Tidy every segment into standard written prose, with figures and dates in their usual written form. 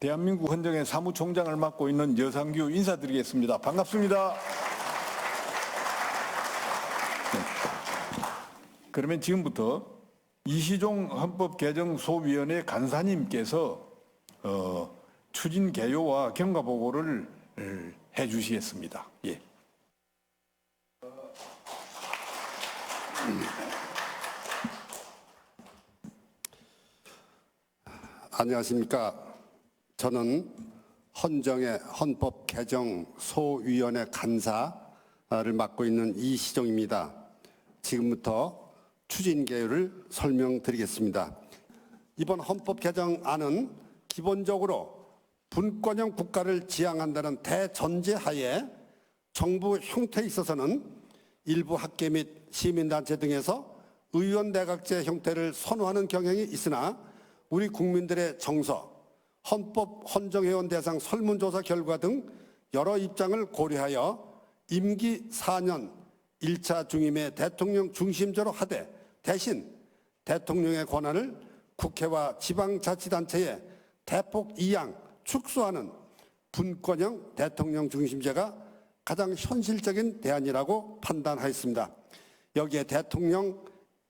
대한민국 헌정의 사무총장을 맡고 있는 여상규 인사드리겠습니다. 반갑습니다. 그러면 지금부터 이시종 헌법개정소위원회 간사님께서 추진 개요와 경과 보고를 해주시겠습니다. 예. 안녕하십니까. 저는 헌정의 헌법개정소위원회 간사를 맡고 있는 이시종입니다. 지금부터 추진 개요를 설명드리겠습니다. 이번 헌법개정안은 기본적으로 분권형 국가를 지향한다는 대전제하에 정부 형태에 있어서는 일부 학계 및 시민단체 등에서 의원내각제 형태를 선호하는 경향이 있으나 우리 국민들의 정서, 헌법 헌정회원 대상 설문조사 결과 등 여러 입장을 고려하여 임기 4년 1차 중임의 대통령 중심제로 하되 대신 대통령의 권한을 국회와 지방자치단체에 대폭 이양, 축소하는 분권형 대통령 중심제가 가장 현실적인 대안이라고 판단하였습니다. 여기에 대통령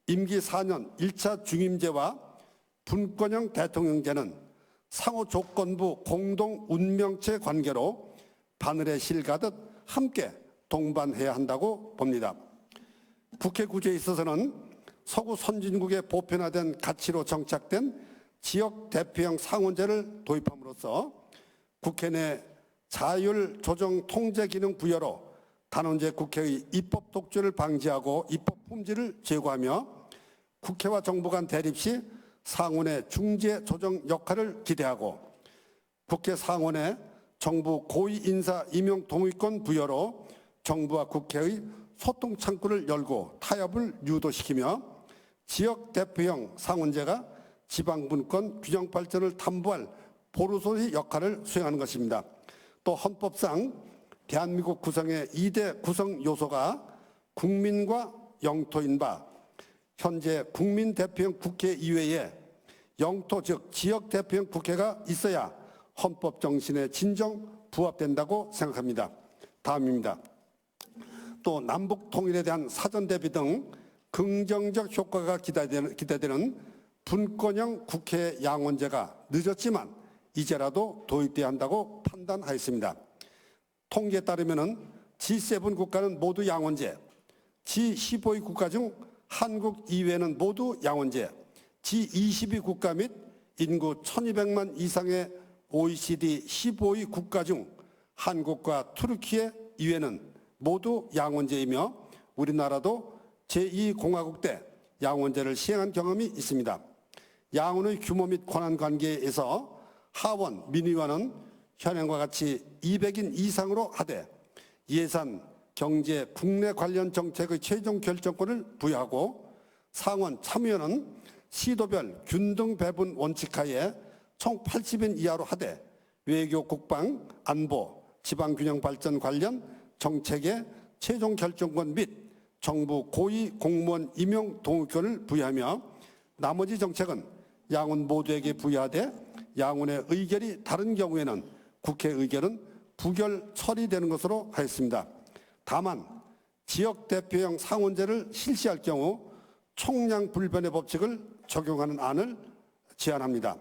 임기 4년 1차 중임제와 분권형 대통령제는 상호 조건부 공동 운명체 관계로 바늘에 실 가듯 함께 동반해야 한다고 봅니다. 국회 구조에 있어서는 서구 선진국의 보편화된 가치로 정착된 지역 대표형 상원제를 도입함으로써 국회 내 자율 조정 통제 기능 부여로 단원제 국회의 입법 독주를 방지하고 입법 품질을 제고하며 국회와 정부 간 대립 시 상원의 중재 조정 역할을 기대하고 국회 상원의 정부 고위 인사 임용 동의권 부여로 정부와 국회의 소통 창구를 열고 타협을 유도시키며 지역 대표형 상원제가 지방분권 균형 발전을 담보할 보루소리 역할을 수행하는 것입니다. 또 헌법상 대한민국 구성의 2대 구성 요소가 국민과 영토인 바 현재 국민 대표형 국회 이외에 영토 즉 지역 대표형 국회가 있어야 헌법 정신에 진정 부합된다고 생각합니다. 다음입니다. 또 남북 통일에 대한 사전 대비 등 긍정적 효과가 기대되는 분권형 국회 양원제가 늦었지만 이제라도 도입돼야 한다고 판단하였습니다. 통계에 따르면 G7 국가는 모두 양원제, G15위 국가 중 한국 이외에는 모두 양원제, G22 국가 및 인구 1200만 이상의 OECD 15위 국가 중 한국과 투르키예 이외에는 모두 양원제이며 우리나라도 제2공화국 때 양원제를 시행한 경험이 있습니다. 양원의 규모 및 권한 관계에서 하원, 민의원은 현행과 같이 200인 이상으로 하되 예산, 경제, 국내 관련 정책의 최종 결정권을 부여하고 상원, 참의원은 시도별 균등 배분 원칙하에 총 80인 이하로 하되 외교, 국방, 안보, 지방균형 발전 관련 정책의 최종 결정권 및 정부 고위 공무원 임용 동의권을 부여하며 나머지 정책은 양원 모두에게 부여하되 양원의 의결이 다른 경우에는 국회 의결은 부결 처리되는 것으로 하였습니다. 다만 지역 대표형 상원제를 실시할 경우 총량 불변의 법칙을 적용하는 안을 제안합니다.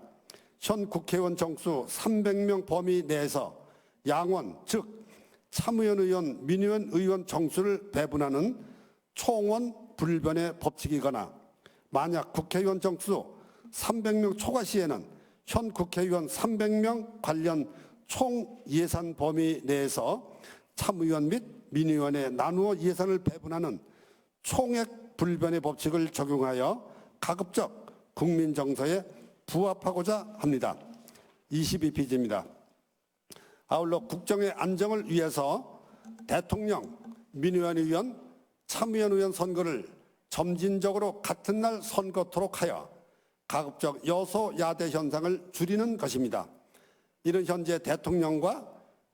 현 국회의원 정수 300명 범위 내에서 양원 즉 참의원 의원, 민의원 의원 정수를 배분하는 총원 불변의 법칙이거나 만약 국회의원 정수 300명 초과 시에는 현 국회의원 300명 관련 총 예산 범위 내에서 참의원 및 민의원에 나누어 예산을 배분하는 총액 불변의 법칙을 적용하여 가급적 국민 정서에 부합하고자 합니다. 22페이지입니다. 아울러 국정의 안정을 위해서 대통령, 민의원 의원, 참의원 의원 선거를 점진적으로 같은 날 선거토록 하여 가급적 여소야대 현상을 줄이는 것입니다. 이는 현재 대통령과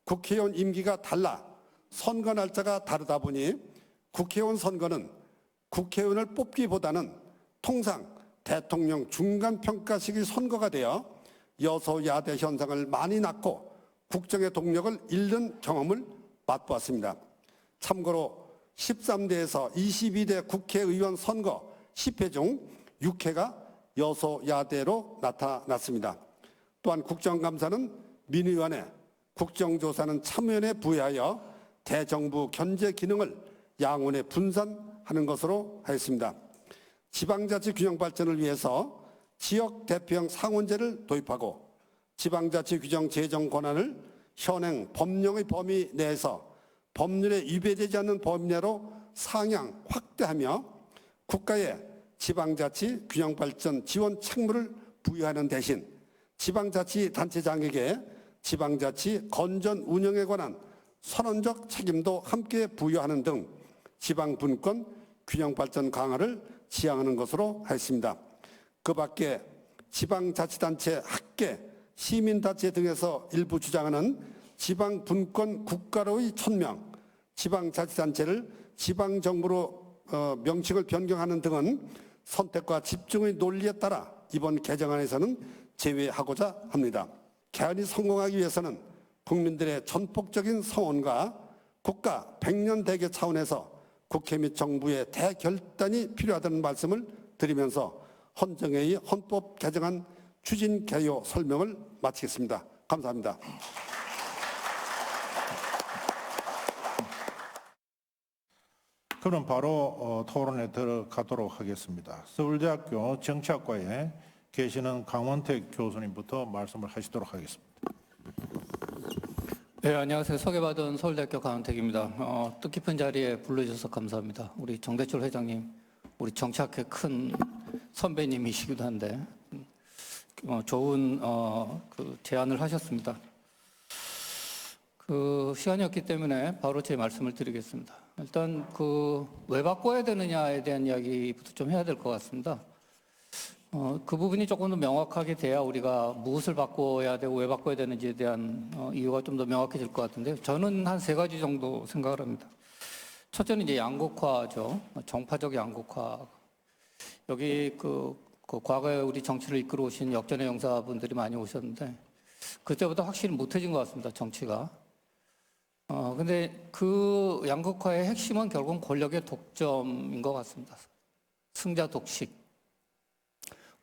국회의원 임기가 달라 선거 날짜가 다르다 보니 국회의원 선거는 국회의원을 뽑기보다는 통상 대통령 중간평가식의 선거가 되어 여소야대 현상을 많이 낳고 국정의 동력을 잃는 경험을 맛보았습니다. 참고로 13대에서 22대 국회의원 선거 10회 중 6회가 여소야대로 나타났습니다. 또한 국정감사는 민의원에, 국정조사는 참여원에 부여하여 대정부 견제 기능을 양원에 분산하는 것으로 하였습니다. 지방자치 균형 발전을 위해서 지역 대표형 상원제를 도입하고 지방자치 규정 재정 권한을 현행 법령의 범위 내에서 법률에 위배되지 않는 범위 내로 상향 확대하며 국가의 지방자치 균형 발전 지원 책무를 부여하는 대신 지방자치단체장에게 지방자치 건전 운영에 관한 선언적 책임도 함께 부여하는 등 지방분권 균형 발전 강화를 지향하는 것으로 하였습니다. 그 밖에 지방자치단체 학계, 시민단체 등에서 일부 주장하는 지방분권 국가로의 천명, 지방자치단체를 지방정부로 명칭을 변경하는 등은 선택과 집중의 논리에 따라 이번 개정안에서는 제외하고자 합니다. 개헌이 성공하기 위해서는 국민들의 전폭적인 성원과 국가 100년 대계 차원에서 국회 및 정부의 대결단이 필요하다는 말씀을 드리면서 헌정회의 헌법 개정안 추진 개요 설명을 마치겠습니다. 감사합니다. 그럼 바로 토론에 들어가도록 하겠습니다. 서울대학교 정치학과에 계시는 강원택 교수님부터 말씀을 하시도록 하겠습니다. 네, 안녕하세요. 소개받은 서울대학교 강원택입니다. 뜻깊은 자리에 불러주셔서 감사합니다. 우리 정대철 회장님, 우리 정치학회 큰 선배님이시기도 한데 좋은 그 제안을 하셨습니다. 그 시간이 없기 때문에 바로 제 말씀을 드리겠습니다. 일단 그 왜 바꿔야 되느냐에 대한 이야기부터 좀 해야 될 것 같습니다. 그 부분이 조금 더 명확하게 돼야 우리가 무엇을 바꿔야 되고 왜 바꿔야 되는지에 대한 이유가 좀 더 명확해질 것 같은데요. 저는 한 3가지 정도 생각을 합니다. 첫째는 이제 양극화죠. 정파적 양극화. 여기 그 과거에 우리 정치를 이끌어 오신 역전의 용사분들이 많이 오셨는데 그때보다 확실히 못해진 것 같습니다. 정치가. 근데 그 양극화의 핵심은 결국은 권력의 독점인 것 같습니다. 승자 독식.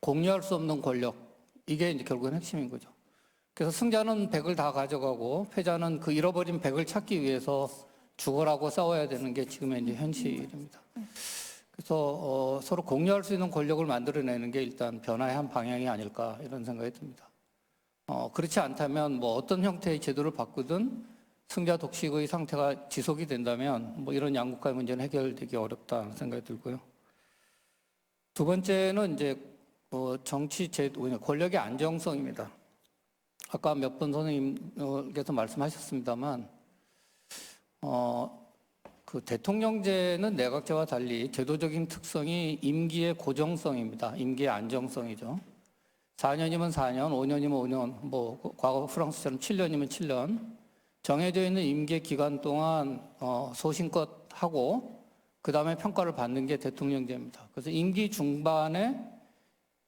공유할 수 없는 권력. 이게 이제 결국은 핵심인 거죠. 그래서 승자는 100을 다 가져가고 패자는 그 잃어버린 100을 찾기 위해서 죽어라고 싸워야 되는 게 지금의 이제 현실입니다. 그래서 서로 공유할 수 있는 권력을 만들어내는 게 일단 변화의 한 방향이 아닐까 이런 생각이 듭니다. 그렇지 않다면 뭐 어떤 형태의 제도를 바꾸든 승자 독식의 상태가 지속이 된다면 뭐 이런 양극화의 문제는 해결되기 어렵다 생각이 들고요. 두 번째는 이제 정치 제도, 권력의 안정성입니다. 아까 몇 분 선생님께서 말씀하셨습니다만, 그 대통령제는 내각제와 달리 제도적인 특성이 임기의 고정성입니다. 임기의 안정성이죠. 4년이면 4년, 5년이면 5년, 뭐 과거 프랑스처럼 7년이면 7년 정해져 있는 임기 기간 동안 소신껏 하고 그 다음에 평가를 받는 게 대통령제입니다. 그래서 임기 중반에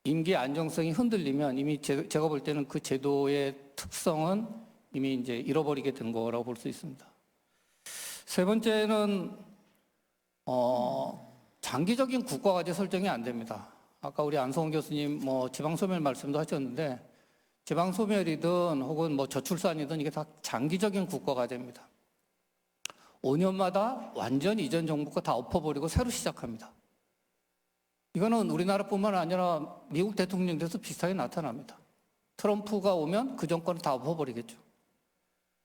임기 안정성이 흔들리면 이미 제가 볼 때는 그 제도의 특성은 이미 이제 잃어버리게 된 거라고 볼 수 있습니다. 세 번째는 장기적인 국가과제 설정이 안 됩니다. 아까 우리 안성훈 교수님 뭐 지방소멸 말씀도 하셨는데 지방소멸이든 혹은 뭐 저출산이든 이게 다 장기적인 국가과제입니다. 5년마다 완전 이전 정부가 다 엎어버리고 새로 시작합니다. 이거는 우리나라뿐만 아니라 미국 대통령 돼서 비슷하게 나타납니다. 트럼프가 오면 그 정권을 다 엎어버리겠죠.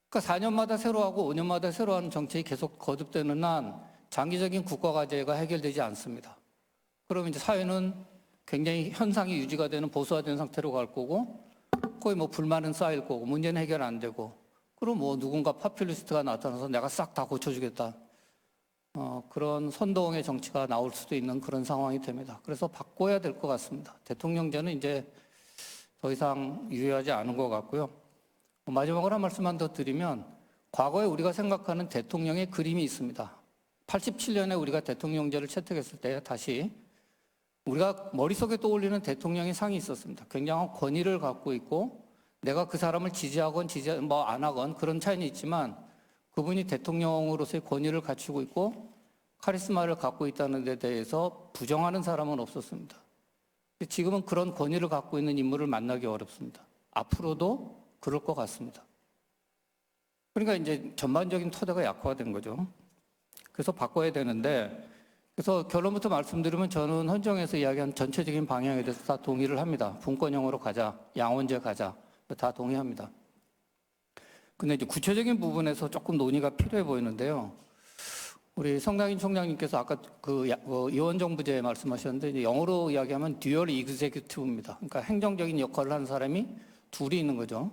그러니까 4년마다 새로 하고 5년마다 새로 하는 정책이 계속 거듭되는 한 장기적인 국가과제가 해결되지 않습니다. 그러면 이제 사회는 굉장히 현상이 유지가 되는 보수화된 상태로 갈 거고 거의 뭐 불만은 쌓일 거고 문제는 해결 안 되고 그럼 뭐 누군가 파퓰리스트가 나타나서 내가 싹 다 고쳐주겠다. 그런 선동의 정치가 나올 수도 있는 그런 상황이 됩니다. 그래서 바꿔야 될 것 같습니다. 대통령제는 이제 더 이상 유효하지 않은 것 같고요. 마지막으로 한 말씀만 더 드리면 과거에 우리가 생각하는 대통령의 그림이 있습니다. 87년에 우리가 대통령제를 채택했을 때 다시 우리가 머릿속에 떠올리는 대통령의 상이 있었습니다. 굉장한 권위를 갖고 있고 내가 그 사람을 지지하건 뭐 안 하건 그런 차이는 있지만 그분이 대통령으로서의 권위를 갖추고 있고 카리스마를 갖고 있다는 데 대해서 부정하는 사람은 없었습니다. 지금은 그런 권위를 갖고 있는 인물을 만나기 어렵습니다. 앞으로도 그럴 것 같습니다. 그러니까 이제 전반적인 토대가 약화된 거죠. 그래서 바꿔야 되는데, 그래서 결론부터 말씀드리면 저는 헌정에서 이야기한 전체적인 방향에 대해서 다 동의를 합니다. 분권형으로 가자, 양원제 가자, 다 동의합니다. 근데 이제 구체적인 부분에서 조금 논의가 필요해 보이는데요. 우리 성남인 총장님께서 아까 의원정부제 말씀하셨는데, 이제 영어로 이야기하면 듀얼 이그제큐티브입니다. 그러니까 행정적인 역할을 하는 사람이 둘이 있는 거죠.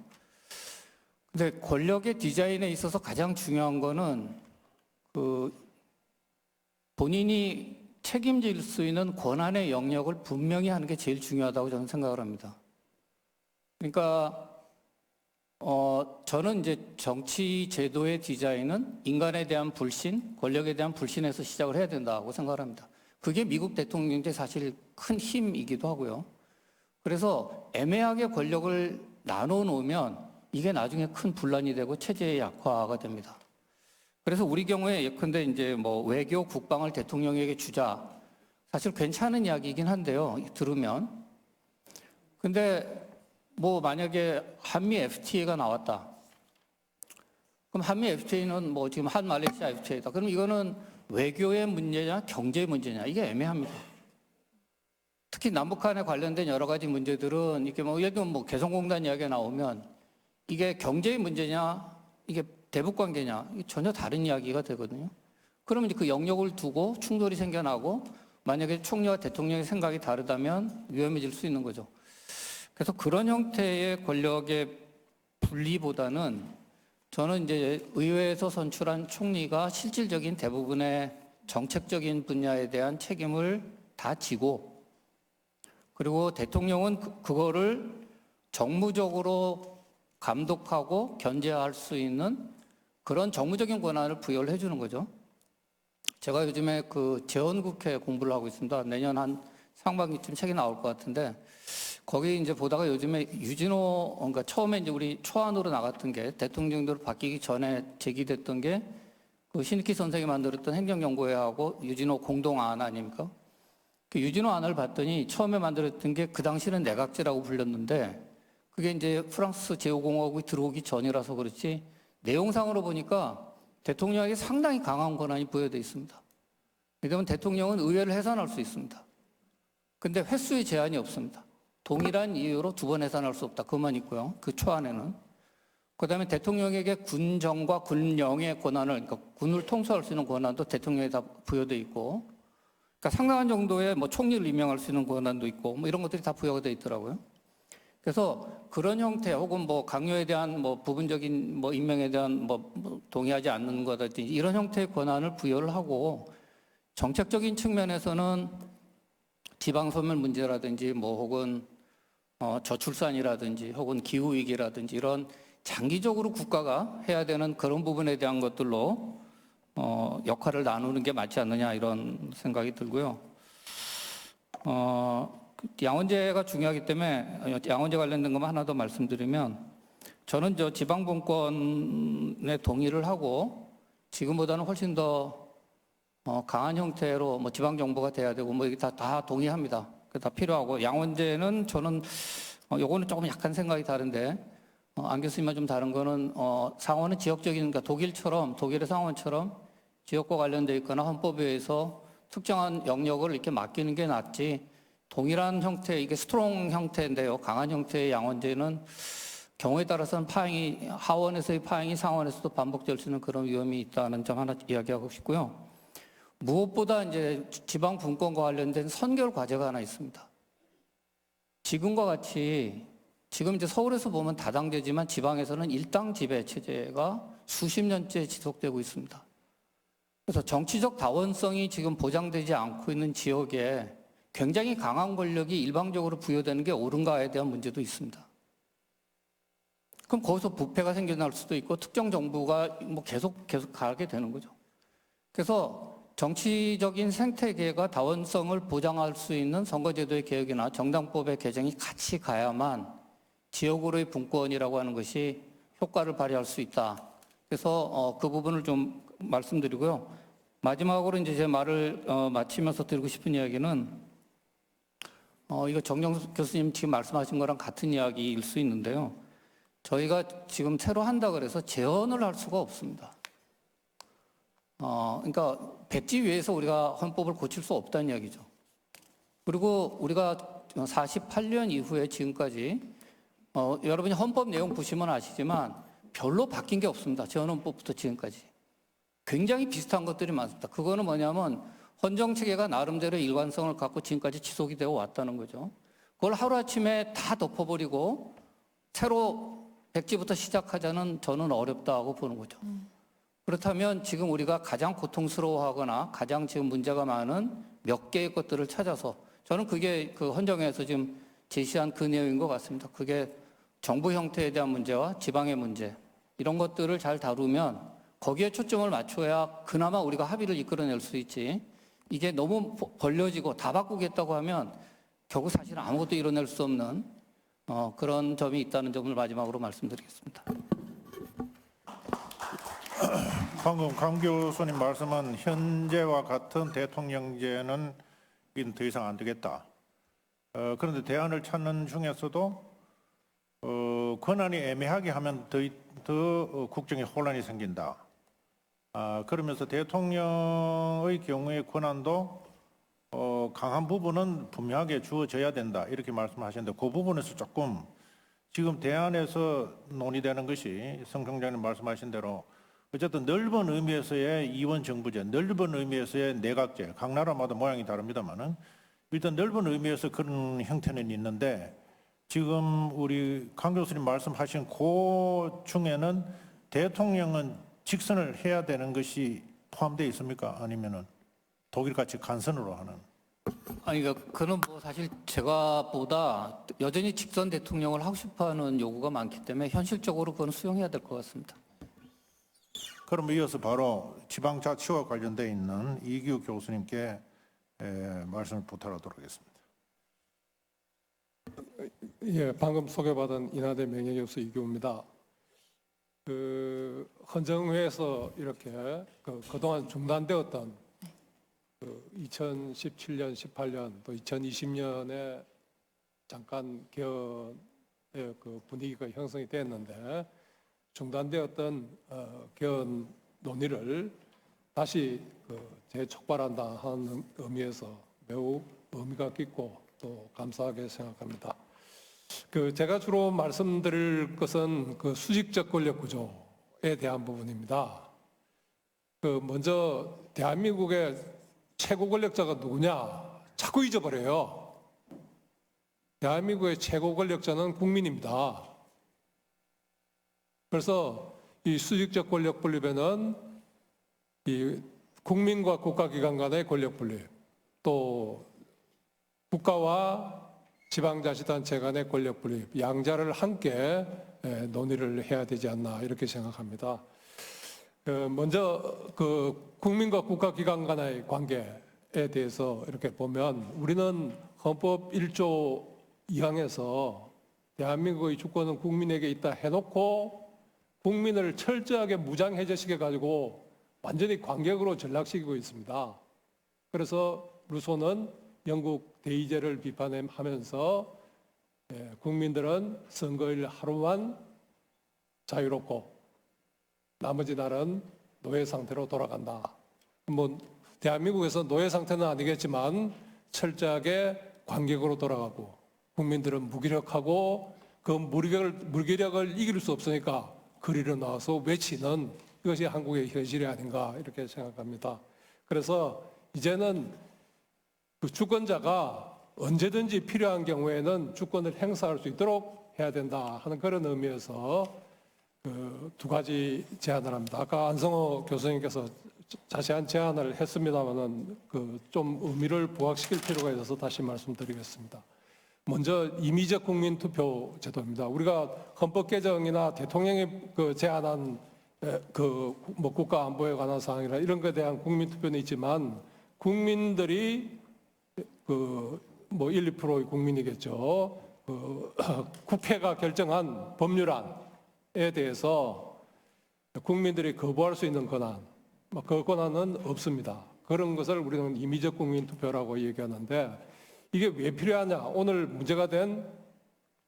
근데 권력의 디자인에 있어서 가장 중요한 거는 본인이 책임질 수 있는 권한의 영역을 분명히 하는 게 제일 중요하다고 저는 생각을 합니다. 그러니까 저는 이제 정치 제도의 디자인은 인간에 대한 불신, 권력에 대한 불신에서 시작을 해야 된다고 생각을 합니다. 그게 미국 대통령제 사실 큰 힘이기도 하고요. 그래서 애매하게 권력을 나눠 놓으면 이게 나중에 큰 분란이 되고 체제의 약화가 됩니다. 그래서 우리 경우에 예컨대 이제 뭐 외교, 국방을 대통령에게 주자. 사실 괜찮은 이야기이긴 한데요. 들으면. 근데 뭐 만약에 한미 FTA가 나왔다. 그럼 한미 FTA는 뭐 지금 한말레이시아 FTA다. 그럼 이거는 외교의 문제냐, 경제의 문제냐. 이게 애매합니다. 특히 남북한에 관련된 여러 가지 문제들은 이렇게 뭐 예를 들면 뭐 개성공단 이야기가 나오면 이게 경제의 문제냐, 이게 대북 관계냐, 이게 전혀 다른 이야기가 되거든요. 그러면 이제 그 영역을 두고 충돌이 생겨나고 만약에 총리와 대통령의 생각이 다르다면 위험해질 수 있는 거죠. 그래서 그런 형태의 권력의 분리보다는 저는 이제 의회에서 선출한 총리가 실질적인 대부분의 정책적인 분야에 대한 책임을 다 지고 그리고 대통령은 그거를 정무적으로 감독하고 견제할 수 있는 그런 정무적인 권한을 부여를 해주는 거죠. 제가 요즘에 그 재헌국회 공부를 하고 있습니다. 내년 한 상반기쯤 책이 나올 것 같은데 거기 이제 보다가 요즘에 유진호, 그러니까 처음에 이제 우리 초안으로 나갔던 게 대통령대로 바뀌기 전에 제기됐던 게 그 신익희 선생이 만들었던 행정정보회하고 유진호 공동안 아닙니까? 그 유진호 안을 봤더니 처음에 만들었던 게 그 당시는 내각제라고 불렸는데 그게 이제 프랑스 제5공화국이 들어오기 전이라서 그렇지 내용상으로 보니까 대통령에게 상당히 강한 권한이 부여되어 있습니다. 왜냐하면 대통령은 의회를 해산할 수 있습니다. 근데 횟수의 제한이 없습니다. 동일한 이유로 2번 해산할 수 없다. 그것만 있고요. 그 초안에는. 그다음에 대통령에게 군정과 군령의 권한을, 그러니까 군을 통솔할 수 있는 권한도 대통령에 다 부여되어 있고, 그러니까 상당한 정도의 뭐 총리를 임명할 수 있는 권한도 있고, 뭐 이런 것들이 다 부여가 되어 있더라고요. 그래서 그런 형태 혹은 뭐 강요에 대한 뭐 부분적인 뭐 임명에 대한 뭐 동의하지 않는 거라든지 이런 형태의 권한을 부여를 하고 정책적인 측면에서는 지방소멸 문제라든지 뭐 혹은 저출산이라든지 혹은 기후 위기라든지 이런 장기적으로 국가가 해야 되는 그런 부분에 대한 것들로 역할을 나누는 게 맞지 않느냐 이런 생각이 들고요. 양원제가 중요하기 때문에 양원제 관련된 것만 하나 더 말씀드리면 저는 저 지방분권에 동의를 하고 지금보다는 훨씬 더 강한 형태로 뭐 지방정부가 돼야 되고 뭐 이게 다 동의합니다. 다 필요하고 양원제는 저는 요거는 조금 약간 생각이 다른데 안 교수님과 좀 다른 거는 상원은 지역적인 그러니까 독일의 상원처럼 지역과 관련돼 있거나 헌법에 의해서 특정한 영역을 이렇게 맡기는 게 낫지 동일한 형태 이게 스트롱 형태인데요. 강한 형태의 양원제는 경우에 따라서는 파행이 하원에서의 파행이 상원에서도 반복될 수 있는 그런 위험이 있다는 점 하나 이야기하고 싶고요. 무엇보다 이제 지방 분권과 관련된 선결 과제가 하나 있습니다. 지금과 같이 지금 이제 서울에서 보면 다당제지만 지방에서는 일당 지배 체제가 수십 년째 지속되고 있습니다. 그래서 정치적 다원성이 지금 보장되지 않고 있는 지역에 굉장히 강한 권력이 일방적으로 부여되는 게 옳은가에 대한 문제도 있습니다. 그럼 거기서 부패가 생겨날 수도 있고 특정 정부가 뭐 계속 가게 되는 거죠. 그래서 정치적인 생태계가 다원성을 보장할 수 있는 선거제도의 개혁이나 정당법의 개정이 같이 가야만 지역으로의 분권이라고 하는 것이 효과를 발휘할 수 있다. 그래서 그 부분을 좀 말씀드리고요. 마지막으로 이제 제 말을 마치면서 드리고 싶은 이야기는 이거 정정석 교수님 지금 말씀하신 거랑 같은 이야기일 수 있는데요. 저희가 지금 새로 한다 그래서 재헌을 할 수가 없습니다. 그러니까 백지 위에서 우리가 헌법을 고칠 수 없다는 이야기죠. 그리고 우리가 48년 이후에 지금까지 여러분이 헌법 내용 보시면 아시지만 별로 바뀐 게 없습니다. 재헌헌법부터 지금까지. 굉장히 비슷한 것들이 많습니다. 그거는 뭐냐면 헌정체계가 나름대로 일관성을 갖고 지금까지 지속이 되어 왔다는 거죠. 그걸 하루아침에 다 덮어버리고 새로 백지부터 시작하자는 저는 어렵다고 보는 거죠. 그렇다면 지금 우리가 가장 고통스러워하거나 가장 지금 문제가 많은 몇 개의 것들을 찾아서 저는 그게 그 헌정에서 지금 제시한 그 내용인 것 같습니다. 그게 정부 형태에 대한 문제와 지방의 문제 이런 것들을 잘 다루면 거기에 초점을 맞춰야 그나마 우리가 합의를 이끌어낼 수 있지. 이게 너무 벌려지고 다 바꾸겠다고 하면 결국 사실은 아무것도 이뤄낼 수 없는 그런 점이 있다는 점을 마지막으로 말씀드리겠습니다. 방금 강 교수님 말씀은 현재와 같은 대통령제는 더 이상 안 되겠다. 그런데 대안을 찾는 중에서도 권한이 애매하게 하면 더 국정에 혼란이 생긴다. 그러면서 대통령의 경우의 권한도 강한 부분은 분명하게 주어져야 된다. 이렇게 말씀하셨는데 그 부분에서 조금 지금 대안에서 논의되는 것이 성 총장님 말씀하신 대로 어쨌든 넓은 의미에서의 이원 정부제, 넓은 의미에서의 내각제, 각 나라마다 모양이 다릅니다만은 일단 넓은 의미에서 그런 형태는 있는데 지금 우리 강 교수님 말씀하신 그 중에는 대통령은 직선을 해야 되는 것이 포함되어 있습니까? 아니면은 독일같이 간선으로 하는? 아니, 그는 뭐 사실 제가 보다 여전히 직선 대통령을 하고 싶어하는 요구가 많기 때문에 현실적으로 그건 수용해야 될 것 같습니다. 그럼 이어서 바로 지방자치와 관련되어 있는 이규 교수님께 말씀을 부탁하도록 하겠습니다. 예, 방금 소개받은 인하대 명예교수 이규호입니다. 헌정회에서 이렇게 그동안 중단되었던 2017년, 18년 또 2020년에 잠깐 개헌의 분위기가 형성이 됐는데 중단되었던 개헌 논의를 다시 재촉발한다 하는 의미에서 매우 의미가 깊고 또 감사하게 생각합니다. 제가 주로 말씀드릴 것은 수직적 권력 구조에 대한 부분입니다. 먼저 대한민국의 최고 권력자가 누구냐? 자꾸 잊어버려요. 대한민국의 최고 권력자는 국민입니다. 그래서 이 수직적 권력 분립에는 이 국민과 국가기관 간의 권력 분립, 또 국가와 지방자치단체 간의 권력 분립, 양자를 함께 논의를 해야 되지 않나 이렇게 생각합니다. 먼저 국민과 국가기관 간의 관계에 대해서 이렇게 보면 우리는 헌법 1조 2항에서 대한민국의 주권은 국민에게 있다 해놓고 국민을 철저하게 무장해제시켜가지고 완전히 관객으로 전락시키고 있습니다. 그래서 루소는 영국 대의제를 비판하면서 국민들은 선거일 하루만 자유롭고 나머지 날은 노예 상태로 돌아간다. 뭐 대한민국에서 노예 상태는 아니겠지만 철저하게 관객으로 돌아가고 국민들은 무기력하고 그 무기력을 이길 수 없으니까 거리로 나와서 외치는 이것이 한국의 현실이 아닌가 이렇게 생각합니다. 그래서 이제는 주권자가 언제든지 필요한 경우에는 주권을 행사할 수 있도록 해야 된다 하는 그런 의미에서 두 가지 제안을 합니다. 아까 안성호 교수님께서 자세한 제안을 했습니다만은 좀 의미를 부각시킬 필요가 있어서 다시 말씀드리겠습니다. 먼저 임의적 국민투표 제도입니다. 우리가 헌법 개정이나 대통령이 제안한 뭐 국가 안보에 관한 사항이나 이런 것에 대한 국민투표는 있지만 국민들이 뭐 1, 2%의 국민이겠죠. 국회가 결정한 법률안에 대해서 국민들이 거부할 수 있는 권한, 그 권한은 없습니다. 그런 것을 우리는 임의적 국민투표라고 얘기하는데 이게 왜 필요하냐? 오늘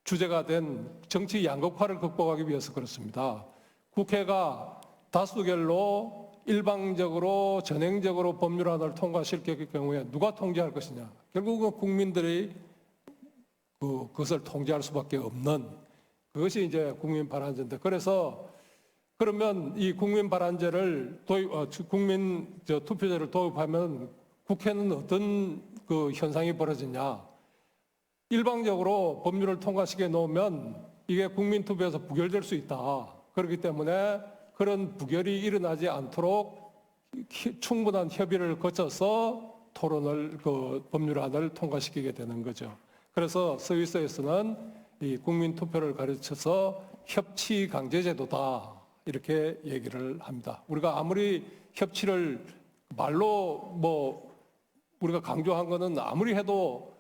주제가 된 정치 양극화를 극복하기 위해서 그렇습니다. 국회가 다수결로 일방적으로 전행적으로 법률안을 통과시킬 경우에 누가 통제할 것이냐? 결국은 국민들이 그것을 통제할 수밖에 없는 그것이 이제 국민 발안제인데 그래서 그러면 이 국민 발안제를 투표제를 도입하면 국회는 어떤 그 현상이 벌어지냐? 일방적으로 법률을 통과시켜 놓으면 이게 국민 투표에서 부결될 수 있다. 그렇기 때문에 그런 부결이 일어나지 않도록 충분한 협의를 거쳐서 법률안을 통과시키게 되는 거죠. 그래서 스위스에서는 이 국민 투표를 가르쳐서 협치 강제제도다 이렇게 얘기를 합니다. 우리가 아무리 협치를 말로 우리가 강조한 거는 아무리 해도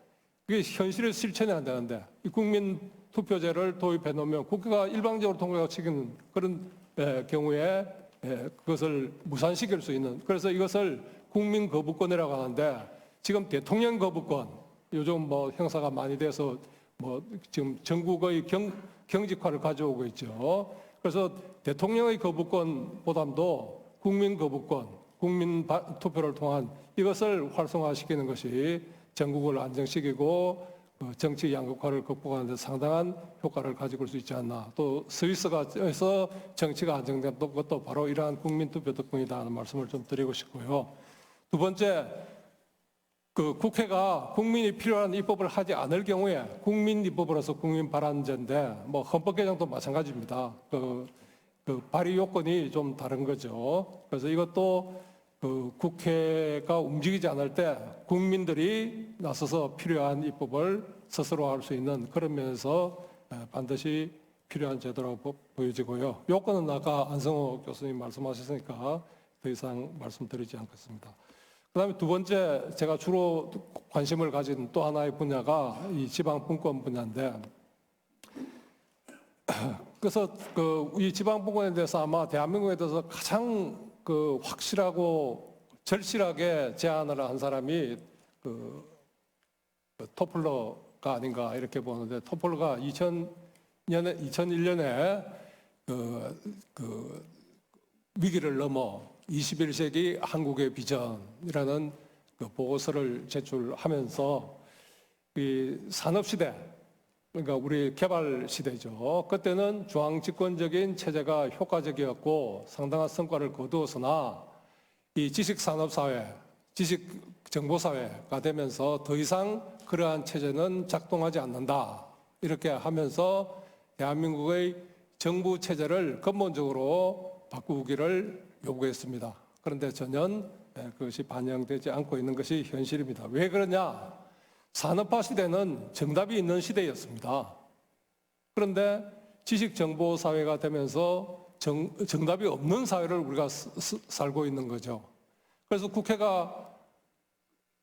그게 현실에 실천이 안 되는데 이 국민 투표제를 도입해 놓으면 국회가 일방적으로 통과시키는 그런 경우에 그것을 무산시킬 수 있는 그래서 이것을 국민 거부권이라고 하는데 지금 대통령 거부권 요즘 형사가 많이 돼서 지금 전국의 경직화를 가져오고 있죠. 그래서 대통령의 거부권보다도 국민 거부권, 국민 투표를 통한 이것을 활성화시키는 것이 전국을 안정시키고 정치 양극화를 극복하는 데 상당한 효과를 가지고 올 수 있지 않나. 또 스위스에서 정치가 안정된 것도 바로 이러한 국민투표 덕분이다 하는 말씀을 좀 드리고 싶고요. 두 번째, 국회가 국민이 필요한 입법을 하지 않을 경우에 국민입법으로서 국민발안제인데 헌법 개정도 마찬가지입니다. 발의 요건이 좀 다른 거죠. 그래서 이것도 국회가 움직이지 않을 때 국민들이 나서서 필요한 입법을 스스로 할 수 있는 그런 면에서 반드시 필요한 제도라고 보여지고요. 요건은 아까 안성호 교수님 말씀하셨으니까 더 이상 말씀드리지 않겠습니다. 그다음에 두 번째 제가 주로 관심을 가진 또 하나의 분야가 이 지방분권 분야인데 그래서 이 지방분권에 대해서 아마 대한민국에 대해서 가장 확실하고 절실하게 제안을 한 사람이 토플러가 아닌가 이렇게 보는데 토플러가 2001년에 위기를 넘어 21세기 한국의 비전이라는 보고서를 제출하면서 이 산업시대 그러니까 우리 개발 시대죠. 그때는 중앙 집권적인 체제가 효과적이었고 상당한 성과를 거두었으나 이 지식산업사회, 지식정보사회가 되면서 더 이상 그러한 체제는 작동하지 않는다. 이렇게 하면서 대한민국의 정부 체제를 근본적으로 바꾸기를 요구했습니다. 그런데 전혀 그것이 반영되지 않고 있는 것이 현실입니다. 왜 그러냐? 산업화 시대는 정답이 있는 시대였습니다. 그런데 지식정보사회가 되면서 정답이 없는 사회를 우리가 살고 있는 거죠. 그래서 국회가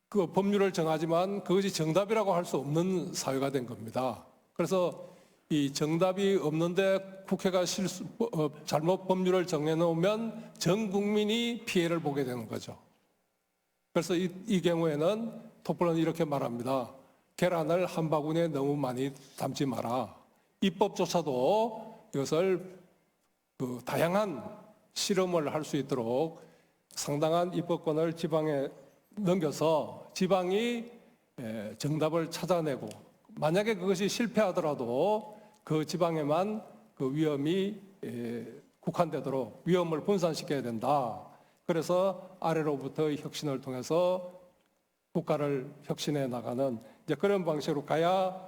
그 법률을 정하지만 그것이 정답이라고 할 수 없는 사회가 된 겁니다. 그래서 이 정답이 없는데 국회가 잘못 법률을 정해놓으면 전 국민이 피해를 보게 되는 거죠. 그래서 이 경우에는 토플러는 이렇게 말합니다. 계란을 한 바구니에 너무 많이 담지 마라. 입법조차도 이것을 다양한 실험을 할 수 있도록 상당한 입법권을 지방에 넘겨서 지방이 정답을 찾아내고 만약에 그것이 실패하더라도 그 지방에만 그 위험이 국한되도록 위험을 분산시켜야 된다. 그래서 아래로부터의 혁신을 통해서 국가를 혁신해 나가는 이제 그런 방식으로 가야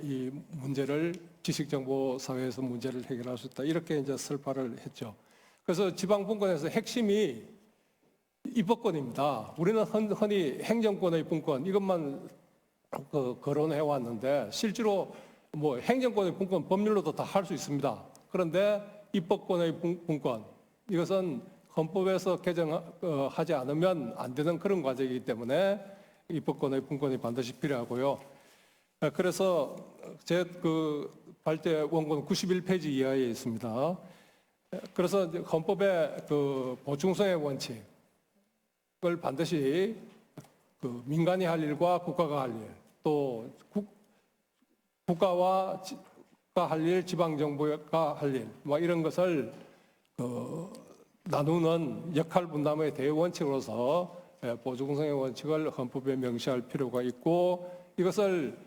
이 문제를 지식정보사회에서 문제를 해결할 수 있다. 이렇게 이제 설파를 했죠. 그래서 지방분권에서 핵심이 입법권입니다. 우리는 흔히 행정권의 분권 이것만 거론해 왔는데 실제로 행정권의 분권 법률로도 다 할 수 있습니다. 그런데 입법권의 분권 이것은 헌법에서 개정하지 않으면 안 되는 그런 과정이기 때문에 입법권의 분권이 반드시 필요하고요. 그래서 제 그 발제 원고는 91페이지 이하에 있습니다. 그래서 이제 헌법의 그 보충성의 원칙을 반드시 그 민간이 할 일과 국가가 할 일, 또 국가와 할 일, 지방 정부가 할 일, 뭐 이런 것을 나누는 역할 분담의 대원칙으로서 보충성의 원칙을 헌법에 명시할 필요가 있고, 이것을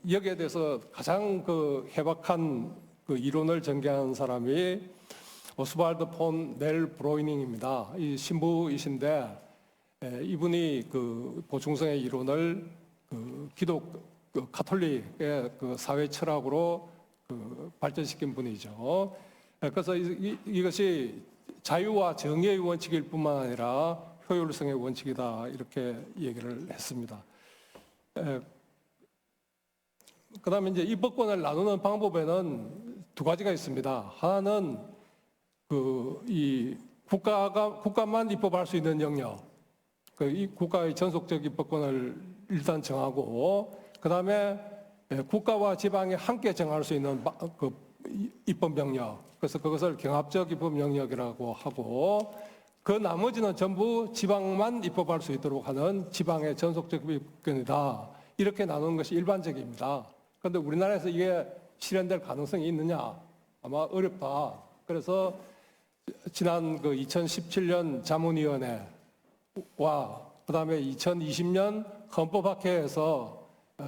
여기에 대해서 가장 해박한 이론을 전개한 사람이 오스발드 폰 넬 브로이닝입니다. 이 신부이신데 이분이 보충성의 이론을 가톨릭의 사회 철학으로 발전시킨 분이죠. 그래서 이것이 자유와 정의의 원칙일 뿐만 아니라 효율성의 원칙이다, 이렇게 얘기를 했습니다. 그다음에 이제 입법권을 나누는 방법에는 두 가지가 있습니다. 하나는 이 국가만 입법할 수 있는 영역, 이 국가의 전속적 입법권을 일단 정하고, 그다음에 국가와 지방이 함께 정할 수 있는 입법 영역, 그래서 그것을 경합적 입법 영역이라고 하고, 그 나머지는 전부 지방만 입법할 수 있도록 하는 지방의 전속적 입법권이다, 이렇게 나누는 것이 일반적입니다. 그런데 우리나라에서 이게 실현될 가능성이 있느냐? 아마 어렵다. 그래서 지난 2017년 자문위원회와 그다음에 2020년 헌법학회에서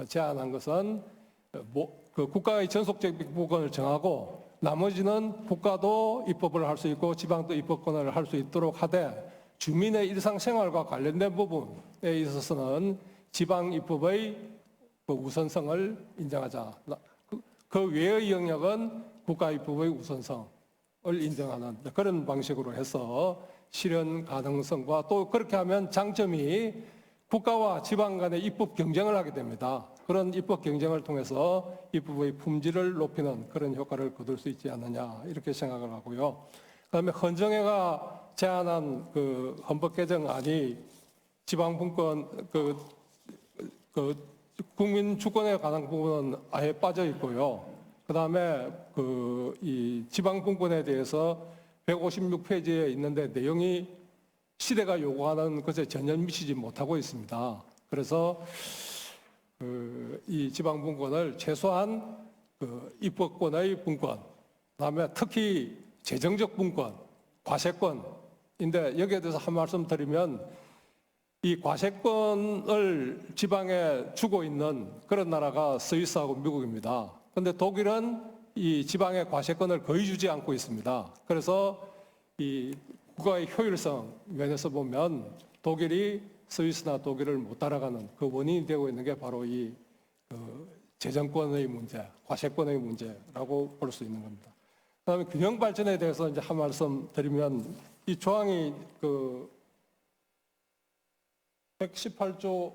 제안한 것은 국가의 전속적 입법권을 정하고, 나머지는 국가도 입법을 할 수 있고 지방도 입법권을 할 수 있도록 하되, 주민의 일상생활과 관련된 부분에 있어서는 지방 입법의 우선성을 인정하자. 그 외의 영역은 국가 입법의 우선성을 인정하는 그런 방식으로 해서 실현 가능성과, 또 그렇게 하면 장점이 국가와 지방 간의 입법 경쟁을 하게 됩니다. 그런 입법 경쟁을 통해서 입법의 품질을 높이는 그런 효과를 거둘 수 있지 않느냐, 이렇게 생각을 하고요. 그다음에 헌정회가 제안한 헌법 개정안이 지방분권 국민 주권에 관한 부분은 아예 빠져 있고요. 그다음에 이 지방분권에 대해서 156페이지에 있는데 내용이 시대가 요구하는 것에 전혀 미치지 못하고 있습니다. 그래서 이 지방분권을 최소한 입법권의 분권, 그다음에 특히 재정적 분권, 과세권인데, 여기에 대해서 한 말씀 드리면, 이 과세권을 지방에 주고 있는 그런 나라가 스위스하고 미국입니다. 그런데 독일은 이 지방의 과세권을 거의 주지 않고 있습니다. 그래서 이 국가의 효율성 면에서 보면 독일이 스위스나 독일을 못 따라가는 그 원인이 되고 있는 게 바로 이 재정권의 문제, 과세권의 문제라고 볼 수 있는 겁니다. 그다음에 균형 발전에 대해서 이제 한 말씀 드리면, 이 조항이 118조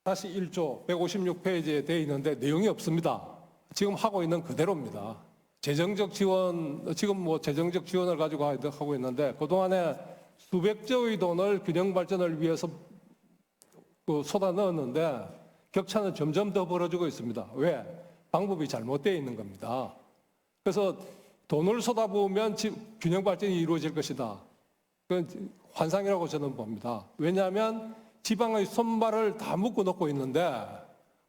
다시 1조 156페이지에 되어 있는데 내용이 없습니다. 지금 하고 있는 그대로입니다. 재정적 지원, 지금 재정적 지원을 가지고 하고 있는데, 그동안에 수백조의 돈을 균형 발전을 위해서 쏟아 넣었는데 격차는 점점 더 벌어지고 있습니다. 왜? 방법이 잘못되어 있는 겁니다. 그래서 돈을 쏟아부으면 균형 발전이 이루어질 것이다. 그건 환상이라고 저는 봅니다. 왜냐하면 지방의 손발을 다 묶어 놓고 있는데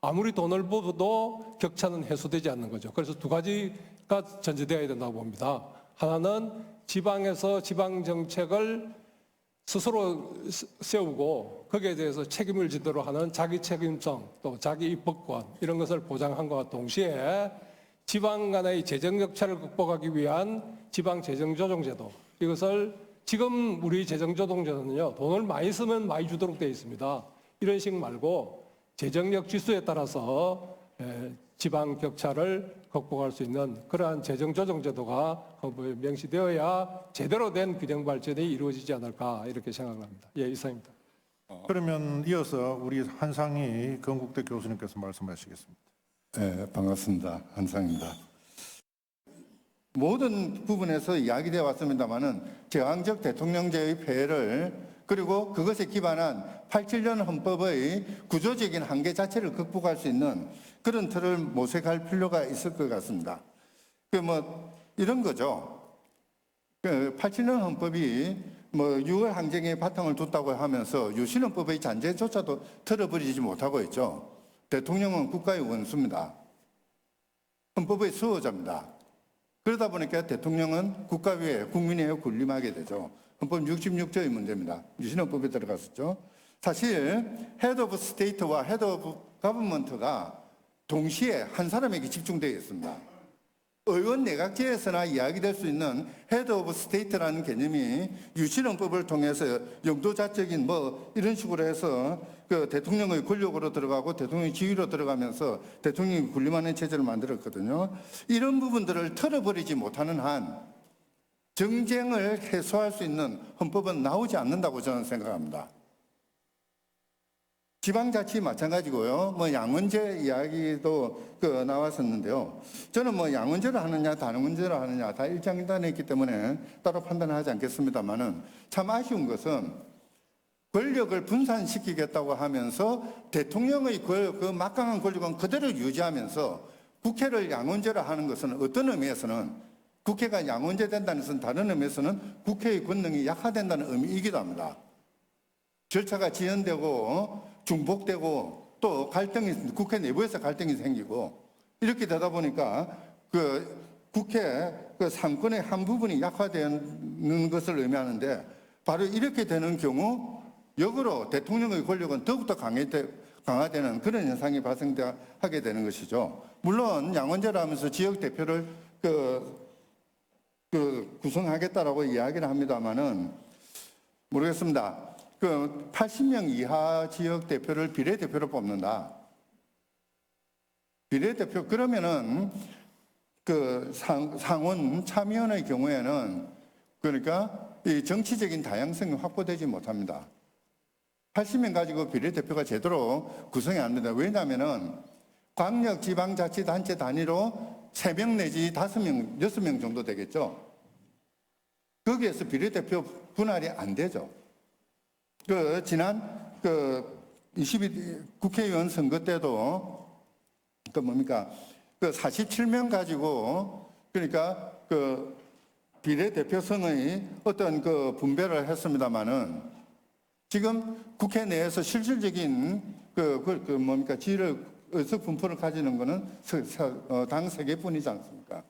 아무리 돈을 부어도 격차는 해소되지 않는 거죠. 그래서 두 가지가 전제되어야 된다고 봅니다. 하나는 지방에서 지방 정책을 스스로 세우고 거기에 대해서 책임을 지도록 하는 자기 책임성, 또 자기 입법권, 이런 것을 보장한 것과 동시에 지방 간의 재정 격차를 극복하기 위한 지방 재정조정제도, 이것을 지금 우리 재정조정제도는요, 돈을 많이 쓰면 많이 주도록 되어 있습니다. 이런 식 말고 재정력 지수에 따라서 지방 격차를 극복할 수 있는 그러한 재정조정제도가 헌법에 명시되어야 제대로 된 균형 발전이 이루어지지 않을까, 이렇게 생각합니다. 예, 이상입니다. 그러면 이어서 우리 한상희 건국대 교수님께서 말씀하시겠습니다. 네, 반갑습니다. 한상입니다. 모든 부분에서 이야기되어 왔습니다마는 제왕적 대통령제의 폐해를 그리고 그것에 기반한 87년 헌법의 구조적인 한계 자체를 극복할 수 있는 그런 틀을 모색할 필요가 있을 것 같습니다. 이런 거죠. 87년 헌법이 6월 항쟁의 바탕을 뒀다고 하면서 유신헌법의 잔재조차도 틀어버리지 못하고 있죠. 대통령은 국가의 원수입니다. 헌법의 수호자입니다. 그러다 보니까 대통령은 국가 위에 국민 위에 군림하게 되죠. 헌법 66조의 문제입니다. 유신헌법에 들어갔었죠. 사실 헤드 오브 스테이트와 헤드 오브 가버먼트가 동시에 한 사람에게 집중되어 있습니다. 의원 내각제에서나 이야기될 수 있는 헤드 오브 스테이트라는 개념이 유신헌법을 통해서 영도자적인 이런 식으로 해서 그 대통령의 권력으로 들어가고 대통령의 지위로 들어가면서 대통령이 군림하는 체제를 만들었거든요. 이런 부분들을 털어버리지 못하는 한 정쟁을 해소할 수 있는 헌법은 나오지 않는다고 저는 생각합니다. 지방자치 마찬가지고요. 양원제 이야기도 나왔었는데요. 저는 양원제를 하느냐 단원제를 하느냐 다 일장일단에 있기 때문에 따로 판단하지 않겠습니다만은 참 아쉬운 것은 권력을 분산시키겠다고 하면서 대통령의 그 막강한 권력은 그대로 유지하면서 국회를 양원제로 하는 것은 어떤 의미에서는 국회가 양원제 된다는 것은 다른 의미에서는 국회의 권능이 약화된다는 의미이기도 합니다. 절차가 지연되고 중복되고 또 국회 내부에서 갈등이 생기고 이렇게 되다 보니까 국회 상권의 한 부분이 약화되는 것을 의미하는데 바로 이렇게 되는 경우 역으로 대통령의 권력은 더욱더 강화되는 그런 현상이 발생하게 되는 것이죠. 물론 양원제를 하면서 지역 대표를 구성하겠다라고 이야기를 합니다만은 모르겠습니다. 80명 이하 지역 대표를 비례대표로 뽑는다. 비례대표 그러면은 상원 참여원의 경우에는 그러니까 이 정치적인 다양성이 확보되지 못합니다. 80명 가지고 비례대표가 제대로 구성이 안 된다. 왜냐하면은 광역지방자치단체 단위로 3명 내지 5명, 6명 정도 되겠죠. 거기에서 비례대표 분할이 안 되죠. 지난 22 국회의원 선거 때도 47명 가지고 그러니까 비례대표성의 어떤 분배를 했습니다마는 지금 국회 내에서 실질적인 지위를 의석 분포를 가지는 것은 당 3개뿐이지 않습니까?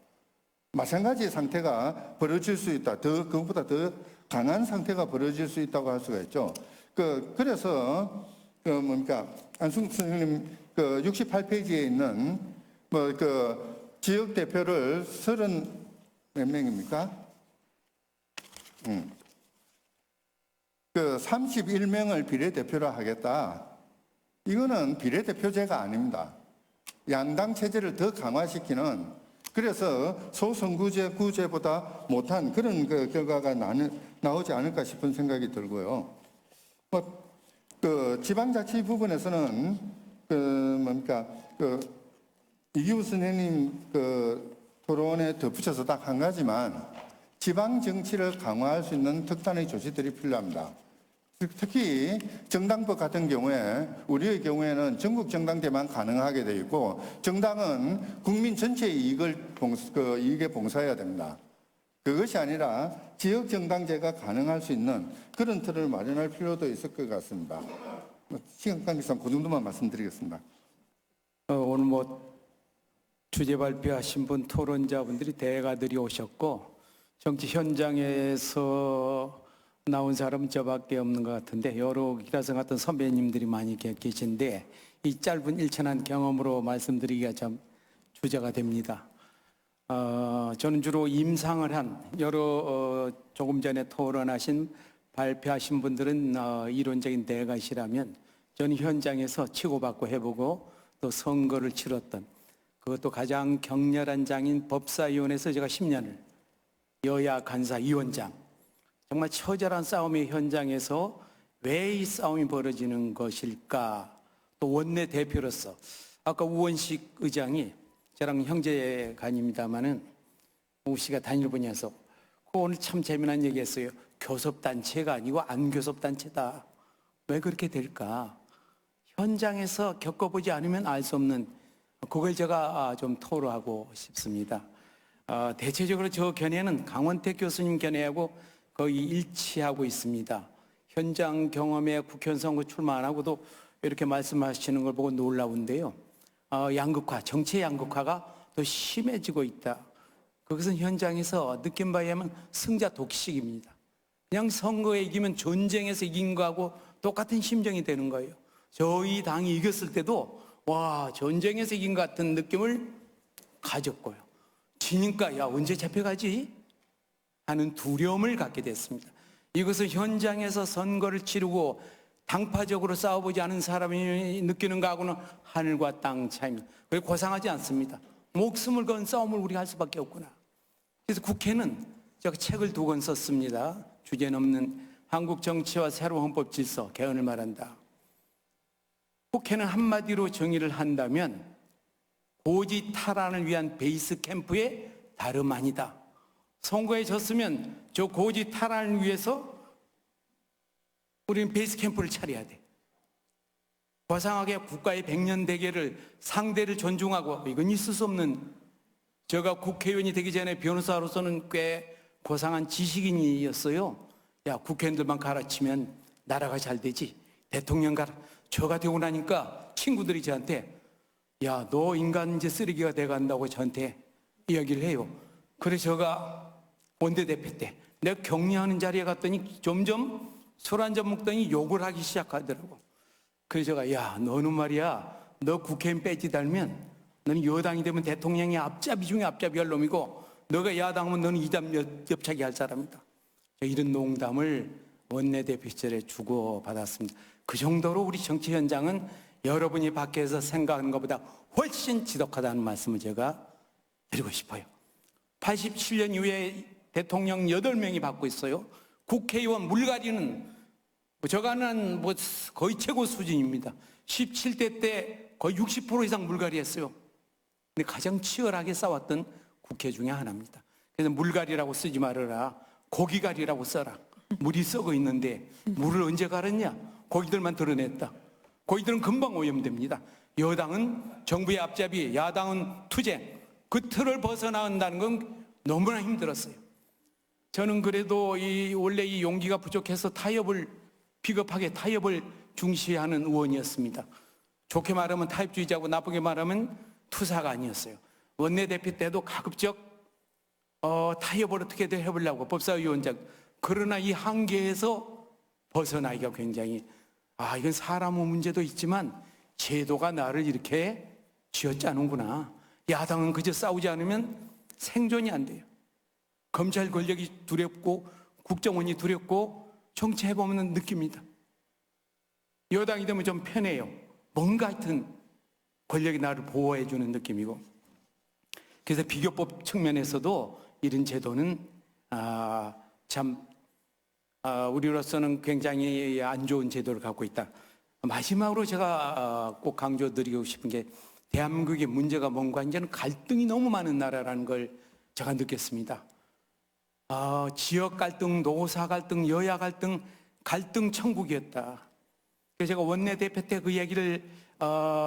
마찬가지 상태가 벌어질 수 있다. 그것보다 더 강한 상태가 벌어질 수 있다고 할 수가 있죠. 그래서 안승국 선생님 68페이지에 있는 지역 대표를 30 몇 명입니까? 31명을 비례대표로 하겠다. 이거는 비례대표제가 아닙니다. 양당 체제를 더 강화시키는 그래서 소선구제보다 못한 그런 결과가 나오지 않을까 싶은 생각이 들고요. 지방자치 부분에서는 이기우 선생님 토론에 덧붙여서 딱 한 가지만 지방 정치를 강화할 수 있는 특단의 조치들이 필요합니다. 특히 정당법 같은 경우에 우리의 경우에는 전국 정당제만 가능하게 되어 있고 정당은 국민 전체의 이익에 봉사해야 됩니다. 그것이 아니라 지역 정당제가 가능할 수 있는 그런 틀을 마련할 필요도 있을 것 같습니다. 시간 관계상 그 정도만 말씀드리겠습니다. 오늘 주제 발표하신 분 토론자분들이 대가들이 오셨고 정치 현장에서 나온 사람은 저밖에 없는 것 같은데 여러 기라성 같은 선배님들이 많이 계신데 이 짧은 일천한 경험으로 말씀드리기가 참 주제가 됩니다. 저는 주로 임상을 한 여러 조금 전에 토론하신 발표하신 분들은 이론적인 대가시라면 저는 현장에서 치고받고 해보고 또 선거를 치렀던 그것도 가장 격렬한 장인 법사위원회에서 제가 10년을 여야 간사위원장 정말 처절한 싸움의 현장에서 왜 이 싸움이 벌어지는 것일까? 또 원내대표로서 아까 우원식 의장이 저랑 형제간입니다마는 우 씨가 단일 분야에서 오늘 참 재미난 얘기했어요. 교섭단체가 아니고 안교섭단체다. 왜 그렇게 될까? 현장에서 겪어보지 않으면 알 수 없는, 그걸 제가 좀 토로하고 싶습니다. 대체적으로 저 견해는 강원택 교수님 견해하고 거의 일치하고 있습니다. 현장 경험에 국회의원 선거 출마 안 하고도 이렇게 말씀하시는 걸 보고 놀라운데요. 양극화, 정치의 양극화가 더 심해지고 있다. 그것은 현장에서 느낀 바에 의하면 승자 독식입니다. 그냥 선거에 이기면 전쟁에서 이긴 거하고 똑같은 심정이 되는 거예요. 저희 당이 이겼을 때도 와, 전쟁에서 이긴 것 같은 느낌을 가졌고요. 지니까 야, 언제 잡혀가지? 하는 두려움을 갖게 됐습니다. 이것은 현장에서 선거를 치르고 당파적으로 싸워보지 않은 사람이 느끼는 거하고는 하늘과 땅 차이입니다. 그게 고상하지 않습니다. 목숨을 건 싸움을 우리가 할 수밖에 없구나. 그래서 국회는 제가 책을 2권 썼습니다. 주제 넘는 한국 정치와 새로운 헌법 질서 개헌을 말한다. 국회는 한마디로 정의를 한다면 고지 탈환을 위한 베이스 캠프의 다름 아니다. 선거에 졌으면 저 고지 탈환을 위해서 우리는 베이스 캠프를 차려야 돼. 고상하게 국가의 100년 대계를 상대를 존중하고, 이건 있을 수 없는, 제가 국회의원이 되기 전에 변호사로서는 꽤 고상한 지식인이었어요. 야, 국회의원들만 갈아치면 나라가 잘 되지. 대통령 저가 되고 나니까 친구들이 저한테 야, 너 인간 이제 쓰레기가 돼간다고 저한테 이야기를 해요. 그래서 제가 원내대표 때 내가 격려하는 자리에 갔더니 점점 술 한잔 먹더니 욕을 하기 시작하더라고. 그래서 제가 야, 너는 말이야, 너 국회의원 배지 달면 너는 여당이 되면 대통령이 앞잡이 중에 앞잡이 할 놈이고 너가 야당하면 너는 이담 옆차기 할 사람이다. 이런 농담을 원내대표 시절에 주고받았습니다. 그 정도로 우리 정치 현장은 여러분이 밖에서 생각하는 것보다 훨씬 지독하다는 말씀을 제가 드리고 싶어요. 87년 이후에 대통령 8명이 받고 있어요. 국회의원 물갈이는 저가는 거의 최고 수준입니다. 17대 때 거의 60% 이상 물갈이했어요. 근데 가장 치열하게 싸웠던 국회 중에 하나입니다. 그래서 물갈이라고 쓰지 말아라. 고기갈이라고 써라. 물이 썩어 있는데 물을 언제 갈았냐? 고기들만 드러냈다. 고기들은 금방 오염됩니다. 여당은 정부의 앞잡이, 야당은 투쟁. 그 틀을 벗어나온다는 건 너무나 힘들었어요. 저는 그래도 원래 이 용기가 부족해서 비겁하게 타협을 중시하는 의원이었습니다. 좋게 말하면 타협주의자고 나쁘게 말하면 투사가 아니었어요. 원내대표 때도 가급적 타협을 어떻게든 해보려고 법사위원장. 그러나 이 한계에서 벗어나기가 굉장히 이건 사람의 문제도 있지만 제도가 나를 이렇게 쥐어짜는구나. 야당은 그저 싸우지 않으면 생존이 안 돼요. 검찰 권력이 두렵고 국정원이 두렵고 정치해보면 느낍니다. 여당이 되면 좀 편해요. 뭔가 하여튼 권력이 나를 보호해주는 느낌이고. 그래서 비교법 측면에서도 이런 제도는 우리로서는 굉장히 안 좋은 제도를 갖고 있다. 마지막으로 제가 꼭 강조드리고 싶은 게 대한민국의 문제가 뭔가 이제는 갈등이 너무 많은 나라라는 걸 제가 느꼈습니다. 지역 갈등, 노사 갈등, 여야 갈등, 갈등 천국이었다. 그래서 제가 원내대표 때 그 얘기를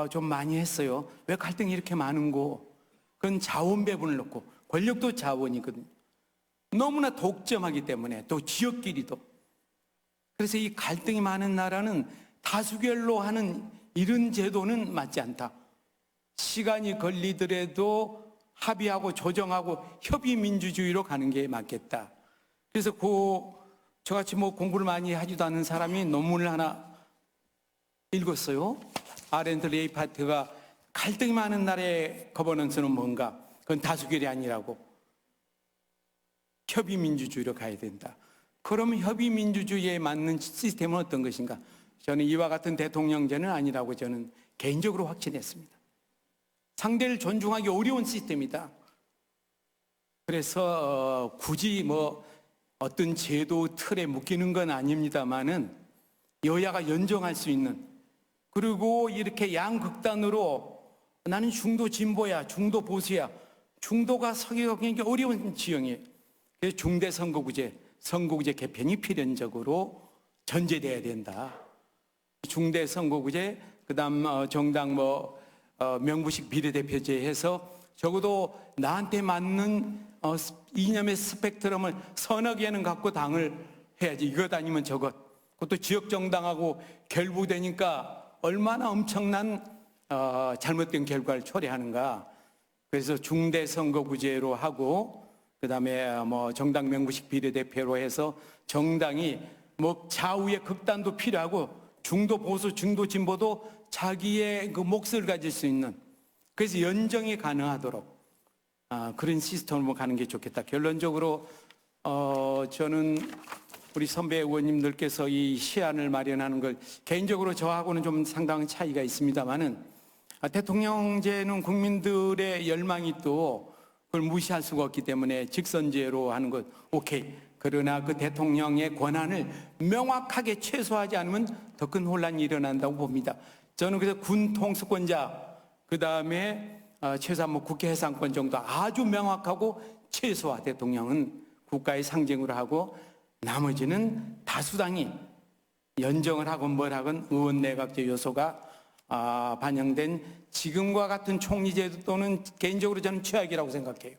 좀 많이 했어요. 왜 갈등이 이렇게 많은고? 그건 자원 배분을 놓고, 권력도 자원이거든요. 너무나 독점하기 때문에, 또 지역끼리도. 그래서 이 갈등이 많은 나라는 다수결로 하는 이런 제도는 맞지 않다. 시간이 걸리더라도 합의하고 조정하고 협의민주주의로 가는 게 맞겠다. 그래서 저같이 공부를 많이 하지도 않는 사람이 논문을 하나 읽었어요. 아렌트 레이파트가 갈등이 많은 나라의 거버넌스는 뭔가? 그건 다수결이 아니라고. 협의민주주의로 가야 된다. 그러면 협의민주주의에 맞는 시스템은 어떤 것인가? 저는 이와 같은 대통령제는 아니라고 저는 개인적으로 확신했습니다. 상대를 존중하기 어려운 시스템이다. 그래서 굳이 어떤 제도 틀에 묶이는 건 아닙니다만은 여야가 연정할 수 있는, 그리고 이렇게 양극단으로 나는 중도 진보야, 중도 보수야, 중도가 서기가 굉장히 어려운 지형이에요. 그래서 중대선거구제, 선거구제 개편이 필연적으로 전제돼야 된다. 중대 선거구제, 그다음 정당 명부식 비례대표제 해서 적어도 나한테 맞는 이념의 스펙트럼을 서너 개는 갖고 당을 해야지. 이것 아니면 저것. 그것도 지역 정당하고 결부되니까 얼마나 엄청난 잘못된 결과를 초래하는가. 그래서 중대 선거구제로 하고 그다음에 정당 명부식 비례대표로 해서 정당이 좌우의 극단도 필요하고 중도 보수, 중도 진보도 자기의 그 몫을 가질 수 있는, 그래서 연정이 가능하도록 그런 시스템으로 가는 게 좋겠다. 결론적으로 저는 우리 선배 의원님들께서 이 시안을 마련하는 걸 개인적으로 저하고는 좀 상당한 차이가 있습니다만은 대통령제는 국민들의 열망이 또 그걸 무시할 수가 없기 때문에 직선제로 하는 것 오케이. 그러나 그 대통령의 권한을 명확하게 최소화하지 않으면 더 큰 혼란이 일어난다고 봅니다. 저는 그래서 군 통수권자, 그 다음에 최소한 국회 해상권 정도 아주 명확하고 최소화, 대통령은 국가의 상징으로 하고 나머지는 다수당이 연정을 하건 뭘 하건 의원 내각제 요소가 반영된 지금과 같은 총리제도 또는 개인적으로 저는 최악이라고 생각해요.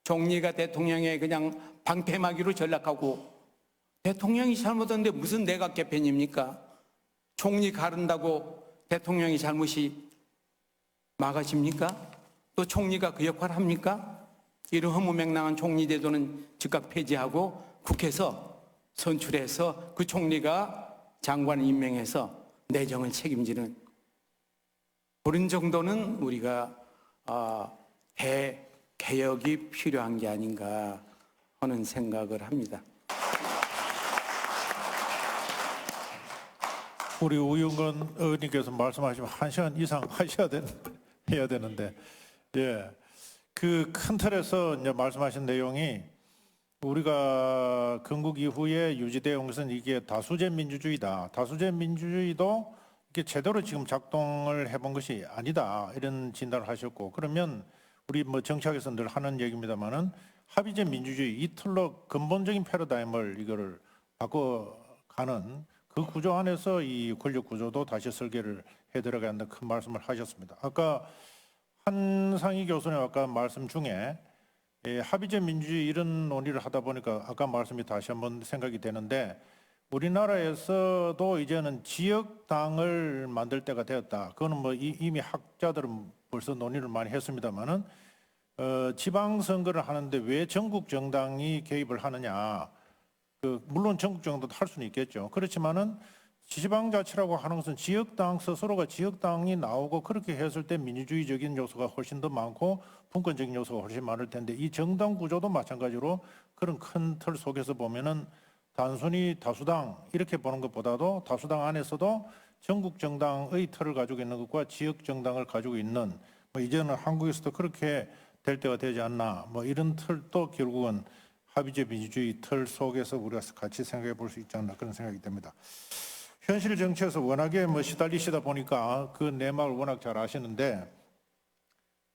총리가 대통령의 그냥 방패막이로 전락하고, 대통령이 잘못했는데 무슨 내각 개편입니까? 총리 가른다고 대통령이 잘못이 막아집니까? 또 총리가 그 역할을 합니까? 이런 허무맹랑한 총리제도는 즉각 폐지하고 국회에서 선출해서 그 총리가 장관을 임명해서 내정을 책임지는 그런 정도는 우리가 대개혁이 필요한 게 아닌가 하는 생각을 합니다. 우리 우영건 의원님께서 말씀하시면 1시간 이상 해야 되는데, 예, 그 큰 틀에서 이제 말씀하신 내용이 우리가 건국 이후에 유지되어 온 것은 이게 다수제 민주주의다. 다수제 민주주의도 이게 제대로 지금 작동을 해본 것이 아니다. 이런 진단을 하셨고, 그러면 우리 정치학에서 늘 하는 얘기입니다만은 합의제 민주주의 이 틀로 근본적인 패러다임을 이거를 바꿔가는 그 구조 안에서 이 권력 구조도 다시 설계를 해 들어가야 한다는 큰 말씀을 하셨습니다. 아까 한상희 교수님 아까 말씀 중에 합의제 민주주의 이런 논의를 하다 보니까 아까 말씀이 다시 한번 생각이 되는데, 우리나라에서도 이제는 지역당을 만들 때가 되었다. 그거는 이미 학자들은 벌써 논의를 많이 했습니다만은 지방선거를 하는데 왜 전국 정당이 개입을 하느냐? 물론 전국 정도도 할 수는 있겠죠. 그렇지만은 지방자치라고 하는 것은 지역당 스스로가 지역당이 나오고 그렇게 했을 때 민주주의적인 요소가 훨씬 더 많고 분권적인 요소가 훨씬 많을 텐데, 이 정당 구조도 마찬가지로 그런 큰 틀 속에서 보면은 단순히 다수당 이렇게 보는 것보다도 다수당 안에서도 전국 정당의 틀을 가지고 있는 것과 지역 정당을 가지고 있는 이제는 한국에서도 그렇게 될 때가 되지 않나, 이런 틀도 결국은 합의제 민주주의 틀 속에서 우리가 같이 생각해 볼 수 있지 않나, 그런 생각이 듭니다. 현실 정치에서 워낙에 시달리시다 보니까 그 내막을 워낙 잘 아시는데,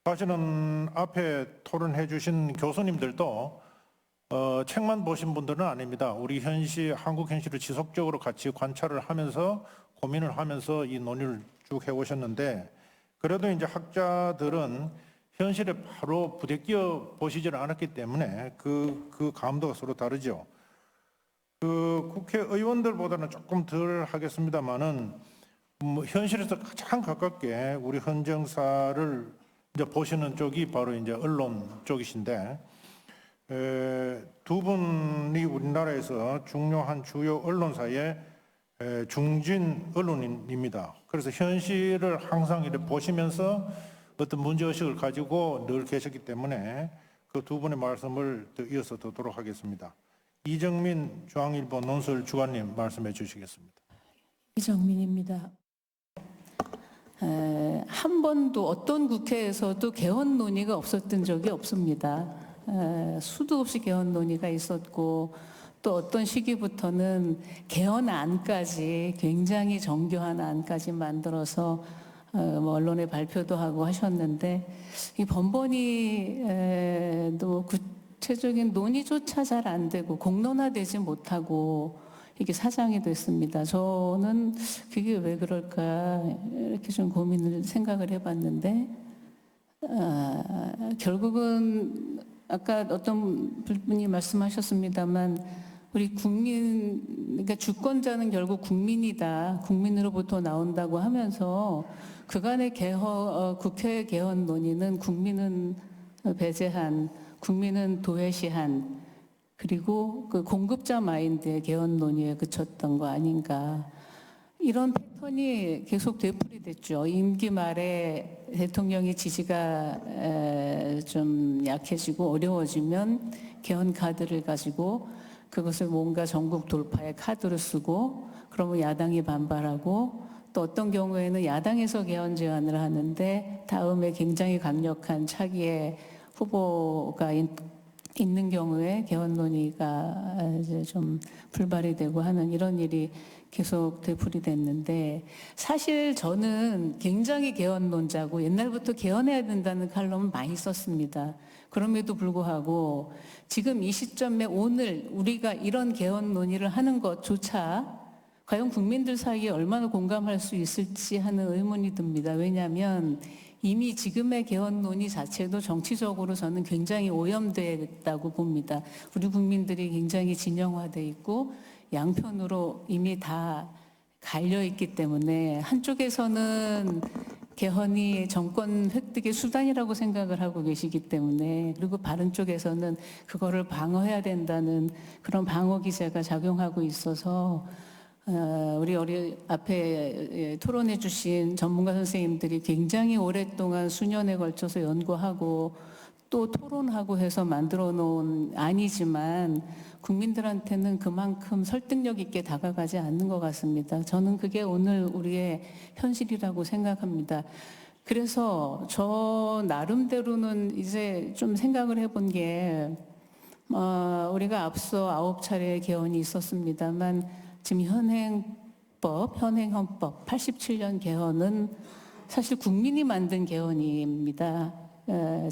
사실은 앞에 토론해 주신 교수님들도 책만 보신 분들은 아닙니다. 우리 한국 현실을 지속적으로 같이 관찰을 하면서 고민을 하면서 이 논의를 쭉 해오셨는데, 그래도 이제 학자들은 현실에 바로 부대끼어 보시질 않았기 때문에 그 감도가 서로 다르죠. 국회의원들보다는 조금 덜 하겠습니다만은 현실에서 가장 가깝게 우리 헌정사를 이제 보시는 쪽이 바로 이제 언론 쪽이신데, 두 분이 우리나라에서 중요한 주요 언론사의 중진 언론인입니다. 그래서 현실을 항상 이렇게 보시면서 어떤 문제의식을 가지고 늘 계셨기 때문에 그 두 분의 말씀을 이어서 듣도록 하겠습니다. 이정민 중앙일보 논설 주간님 말씀해 주시겠습니다. 이정민입니다. 한 번도 어떤 국회에서도 개헌 논의가 없었던 적이 없습니다. 수도 없이 개헌 논의가 있었고, 또 어떤 시기부터는 개헌안까지 굉장히 정교한 안까지 만들어서 언론에 발표도 하고 하셨는데, 이 번번이 구체적인 논의조차 잘 안 되고 공론화되지 못하고 이게 사장이 됐습니다. 저는 그게 왜 그럴까 이렇게 좀 생각을 해봤는데 결국은 아까 어떤 분이 말씀하셨습니다만 우리 국민, 그러니까 주권자는 결국 국민이다. 국민으로부터 나온다고 하면서 그간의 국회 개헌 논의는 국민은 배제한, 국민은 도외시한, 그리고 그 공급자 마인드의 개헌 논의에 그쳤던 거 아닌가. 이런 패턴이 계속 되풀이됐죠. 임기 말에 대통령의 지지가 좀 약해지고 어려워지면 개헌 카드를 가지고 그것을 뭔가 전국 돌파의 카드로 쓰고 그러면 야당이 반발하고 또 어떤 경우에는 야당에서 개헌 제안을 하는데 다음에 굉장히 강력한 차기의 후보가 있는 경우에 개헌 논의가 이제 좀 불발이 되고 하는 이런 일이 계속 되풀이됐는데 사실 저는 굉장히 개헌론자고 옛날부터 개헌해야 된다는 칼럼을 많이 썼습니다. 그럼에도 불구하고 지금 이 시점에 오늘 우리가 이런 개헌 논의를 하는 것조차 과연 국민들 사이에 얼마나 공감할 수 있을지 하는 의문이 듭니다. 왜냐하면 이미 지금의 개헌 논의 자체도 정치적으로 저는 굉장히 오염되었다고 봅니다. 우리 국민들이 굉장히 진영화돼 있고 양편으로 이미 다 갈려있기 때문에 한쪽에서는 개헌이 정권 획득의 수단이라고 생각을 하고 계시기 때문에 그리고 바른 쪽에서는 그거를 방어해야 된다는 그런 방어 기제가 작용하고 있어서 우리 앞에 토론해 주신 전문가 선생님들이 굉장히 오랫동안 수년에 걸쳐서 연구하고 또 토론하고 해서 만들어 놓은 안이지만 국민들한테는 그만큼 설득력 있게 다가가지 않는 것 같습니다. 저는 그게 오늘 우리의 현실이라고 생각합니다. 그래서 저 나름대로는 이제 좀 생각을 해본 게 우리가 앞서 9차례 개헌이 있었습니다만 지금 현행 헌법 87년 개헌은 사실 국민이 만든 개헌입니다.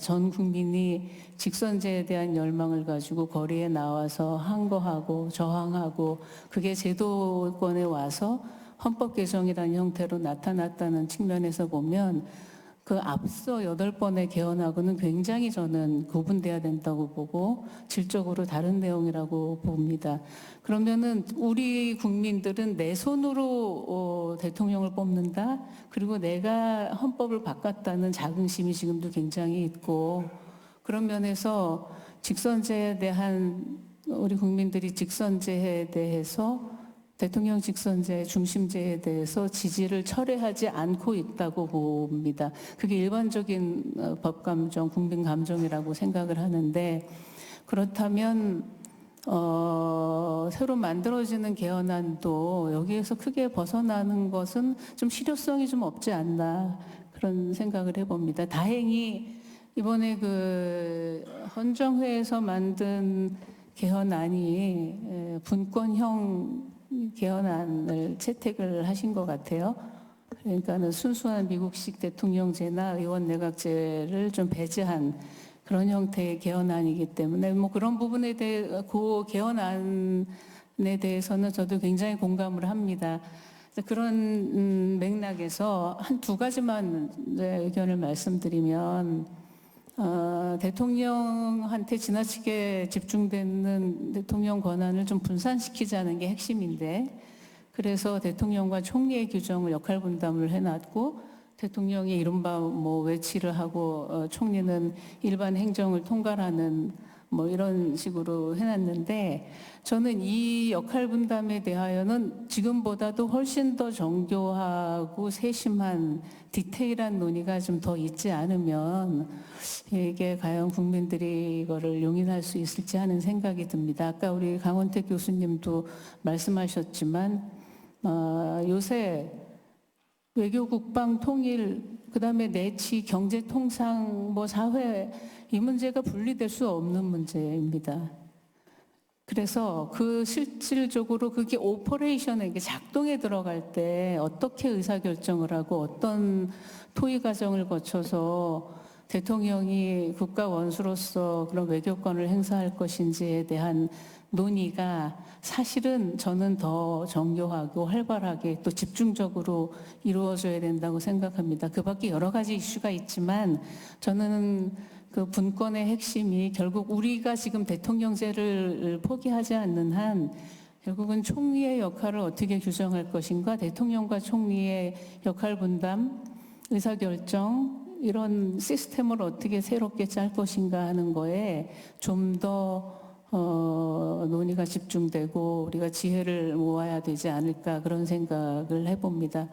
전 국민이 직선제에 대한 열망을 가지고 거리에 나와서 항거하고 저항하고 그게 제도권에 와서 헌법 개정이라는 형태로 나타났다는 측면에서 보면 그 앞서 8번의 개헌하고는 굉장히 저는 구분돼야 된다고 보고 질적으로 다른 내용이라고 봅니다. 그러면은 우리 국민들은 내 손으로 대통령을 뽑는다. 그리고 내가 헌법을 바꿨다는 자긍심이 지금도 굉장히 있고 그런 면에서 직선제에 대한 우리 국민들이 직선제에 대해서 대통령 직선제, 중심제에 대해서 지지를 철회하지 않고 있다고 봅니다. 그게 일반적인 법감정, 국민감정이라고 생각을 하는데 그렇다면 새로 만들어지는 개헌안도 여기에서 크게 벗어나는 것은 좀 실효성이 좀 없지 않나 그런 생각을 해봅니다. 다행히 이번에 그 헌정회에서 만든 개헌안이 분권형 개헌안을 채택을 하신 것 같아요. 그러니까는 순수한 미국식 대통령제나 의원 내각제를 좀 배제한 그런 형태의 개헌안이기 때문에 뭐 그런 부분에 대해 그 개헌안에 대해서는 저도 굉장히 공감을 합니다. 그런 맥락에서 한 2가지만 의견을 말씀드리면 대통령한테 지나치게 집중되는 대통령 권한을 좀 분산시키자는 게 핵심인데 그래서 대통령과 총리의 규정을 역할 분담을 해놨고 대통령이 이른바 뭐 외치를 하고 총리는 일반 행정을 통괄하는 뭐 이런 식으로 해놨는데 저는 이 역할 분담에 대하여는 지금보다도 훨씬 더 정교하고 세심한 디테일한 논의가 좀 더 있지 않으면 이게 과연 국민들이 이거를 용인할 수 있을지 하는 생각이 듭니다. 아까 우리 강원택 교수님도 말씀하셨지만 요새 외교, 국방, 통일, 그다음에 내치, 경제, 통상, 뭐 사회 이 문제가 분리될 수 없는 문제입니다. 그래서 그 실질적으로 그게 오퍼레이션에 이게 작동에 들어갈 때 어떻게 의사결정을 하고 어떤 토의 과정을 거쳐서 대통령이 국가 원수로서 그런 외교권을 행사할 것인지에 대한 논의가 사실은 저는 더 정교하고 활발하게 또 집중적으로 이루어져야 된다고 생각합니다. 그 밖에 여러 가지 이슈가 있지만 저는 그 분권의 핵심이 결국 우리가 지금 대통령제를 포기하지 않는 한 결국은 총리의 역할을 어떻게 규정할 것인가, 대통령과 총리의 역할 분담, 의사결정, 이런 시스템을 어떻게 새롭게 짤 것인가 하는 거에 좀 더 논의가 집중되고 우리가 지혜를 모아야 되지 않을까 그런 생각을 해봅니다.